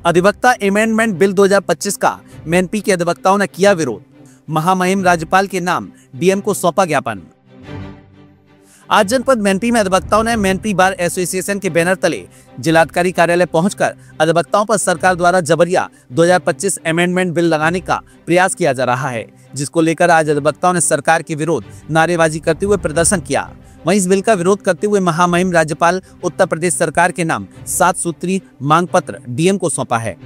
अधिवक्ता amendment bill 2025 का मैनपी के अधिवक्ताओं ने किया विरोध। महामहिम राज्यपाल के नाम डीएम को सौंपा ज्ञापन। आज जनपद मैनपी में अधिवक्ताओं ने मैनपी बार एसोसिएशन के बैनर तले जिलाधिकारी कार्यालय पहुंचकर अधिवक्ताओं पर सरकार द्वारा जबरिया 2025 अमेंडमेंट बिल लगाने का प्रयास किया जा रहा है, जिसको लेकर आज अधिवक्ताओं ने सरकार के विरोध नारेबाजी करते हुए प्रदर्शन किया। वहीं इस बिल का विरोध करते हुए महामहिम राज्यपाल उत्तर प्रदेश सरकार के नाम 7 सूत्री मांग पत्र डीएम को सौंपा है।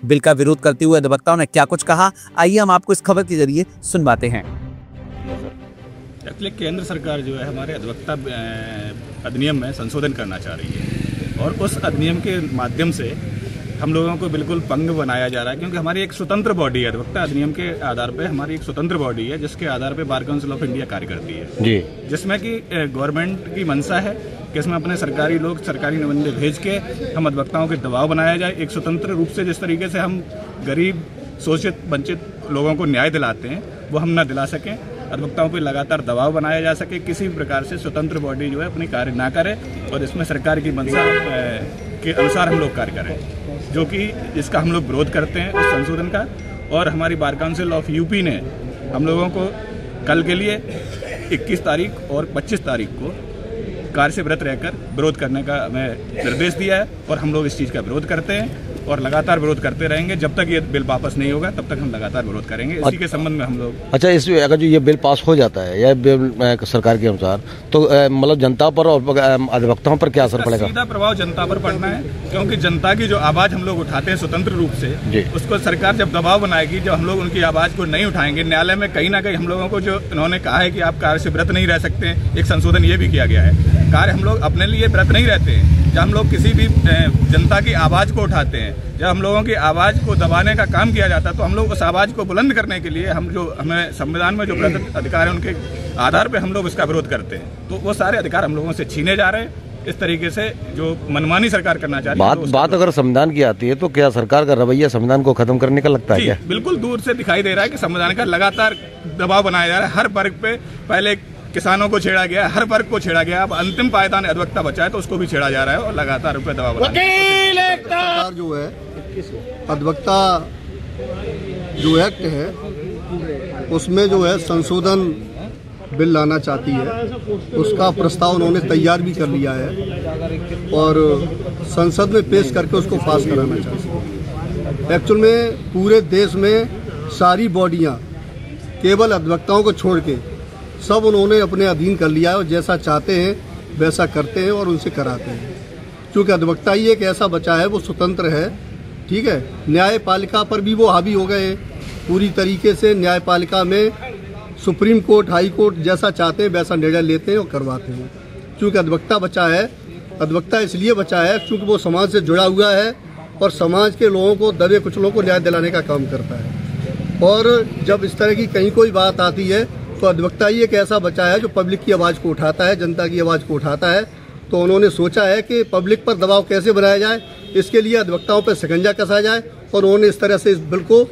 बिल का विरोध करते हुए अधिवक्ताओं ने क्या कुछ कहा, आइए हम आपको इस खबर के जरिए सुनवाते हैं। एक्चुअली केंद्र सरकार जो है हमारे अधिवक्ता अधिनियम में संशोधन करना चाह रही है और उस अधिनियम के माध्यम से हम लोगों को बिल्कुल पंग बनाया जा रहा है, क्योंकि हमारी एक स्वतंत्र बॉडी है। अधिवक्ता अधिनियम के आधार पे हमारी एक स्वतंत्र बॉडी है, जिसके आधार पे बार काउंसिल ऑफ इंडिया कार्य करती है जी, जिसमें कि गवर्नमेंट की मंशा है कि इसमें अपने सरकारी लोग सरकारी नुमाइंदे भेज के हम अधिवक्ताओं के दबाव बनाया जाए एक स्वतंत्र रूप से। जिस तरीके से हम गरीब शोषित वंचित लोगों को न्याय दिलाते हैं वो हम न दिला सकें, अधिवक्ताओं पर लगातार दबाव बनाया जा सके, किसी भी प्रकार से स्वतंत्र बॉडी जो है अपनी कार्य ना करे और इसमें सरकार की मंशा के अनुसार हम लोग कार्य करें, जो कि इसका हम लोग विरोध करते हैं उस संशोधन का। और हमारी बार काउंसिल ऑफ यूपी ने हम लोगों को कल के लिए 21 तारीख और 25 तारीख को कार्य से व्रत रहकर विरोध करने का हमें निर्देश दिया है और हम लोग इस चीज़ का विरोध करते हैं और लगातार विरोध करते रहेंगे। जब तक ये बिल वापस नहीं होगा तब तक हम लगातार विरोध करेंगे। इसी के संबंध में हम लोग अच्छा, इस अगर जो ये बिल पास हो जाता है या बिल सरकार के अनुसार, तो मतलब जनता पर और अधिवक्ताओं पर क्या असर पड़ेगा? सीधा प्रभाव जनता पर पड़ना है, क्योंकि जनता की जो आवाज हम लोग उठाते हैं स्वतंत्र रूप से, उसको सरकार जब दबाव बनाएगी, जब हम लोग उनकी आवाज को नहीं उठाएंगे, न्यायालय में कहीं ना कहीं हम लोगों को जो इन्होंने कहा है कि आप कार्य से व्रत नहीं रह सकते, एक संशोधन ये भी किया गया है। कार्य हम लोग अपने लिए व्रत नहीं रहते हैं। जब हम लोग किसी भी जनता की आवाज को उठाते हैं, जब हम लोगों की आवाज को दबाने का काम किया जाता है, तो हम लोग उस आवाज को बुलंद करने के लिए हमें संविधान में जो प्रदत्त अधिकार है उनके आधार पे हम लोग इसका विरोध करते हैं। तो वो सारे अधिकार हम लोगों से छीने जा रहे हैं इस तरीके से, जो मनमानी सरकार करना चाह रही है। बात अगर संविधान की आती है तो क्या सरकार का रवैया संविधान को खत्म करने का लगता है क्या? बिल्कुल दूर से दिखाई दे रहा है कि संविधान का लगातार दबाव बनाया जा रहा है। हर वर्ग पे पहले किसानों को छेड़ा गया, हर वर्ग को छेड़ा गया, अब अंतिम पायदान अधिवक्ता बचा है तो उसको भी छेड़ा जा रहा है और लगातार उस पर दबाव सरकार जो है अधिवक्ता जो एक्ट है उसमें जो है संशोधन बिल लाना चाहती है। उसका प्रस्ताव उन्होंने तैयार भी कर लिया है और संसद में पेश करके उसको पास कराना चाहती है। एक्चुअल में पूरे देश में सारी बॉडियां केवल अधिवक्ताओं को छोड़ के सब उन्होंने अपने अधीन कर लिया है और जैसा चाहते हैं वैसा करते हैं और उनसे कराते हैं। क्योंकि अधिवक्ता ही एक ऐसा बचा है, वो स्वतंत्र है, ठीक है। न्यायपालिका पर भी वो हावी हो गए पूरी तरीके से। न्यायपालिका में सुप्रीम कोर्ट, हाई कोर्ट जैसा चाहते हैं वैसा निर्णय लेते हैं और करवाते हैं। क्योंकि अधिवक्ता बचा है, अधिवक्ता इसलिए बचा है क्योंकि वो समाज से जुड़ा हुआ है और समाज के लोगों को, दबे कुचलों को न्याय दिलाने का काम करता है। और जब इस तरह की कहीं कोई बात आती है तो अधिवक्ता ही एक ऐसा बचा है जो पब्लिक की आवाज़ को उठाता है, जनता की आवाज़ को उठाता है। तो उन्होंने सोचा है कि पब्लिक पर दबाव कैसे बनाया जाए, इसके लिए अधिवक्ताओं पर शिकंजा कसा जाए और उन्होंने इस तरह से इस बिल को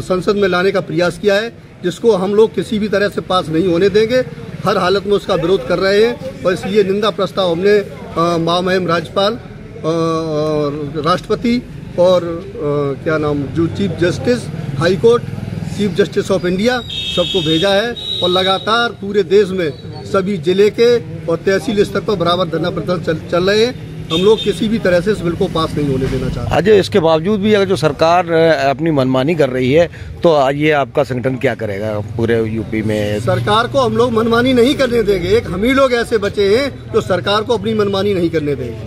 संसद में लाने का प्रयास किया है, जिसको हम लोग किसी भी तरह से पास नहीं होने देंगे। हर हालत में उसका विरोध कर रहे हैं और इसलिए निंदा प्रस्ताव हमने महामहिम राज्यपाल, राष्ट्रपति और क्या नाम जो chief justice high court, chief justice of India सबको भेजा है और लगातार पूरे देश में सभी जिले के और तहसील स्तर पर बराबर धरना प्रदर्शन चल रहे हैं। हम लोग किसी भी तरह से इस बिल को पास नहीं होने देना चाहते। अजय, इसके बावजूद भी अगर जो सरकार अपनी मनमानी कर रही है तो ये आपका संगठन क्या करेगा पूरे यूपी में? सरकार को हम लोग मनमानी नहीं करने देंगे। एक हम ही लोग ऐसे बचे हैं जो सरकार को अपनी मनमानी नहीं करने देंगे।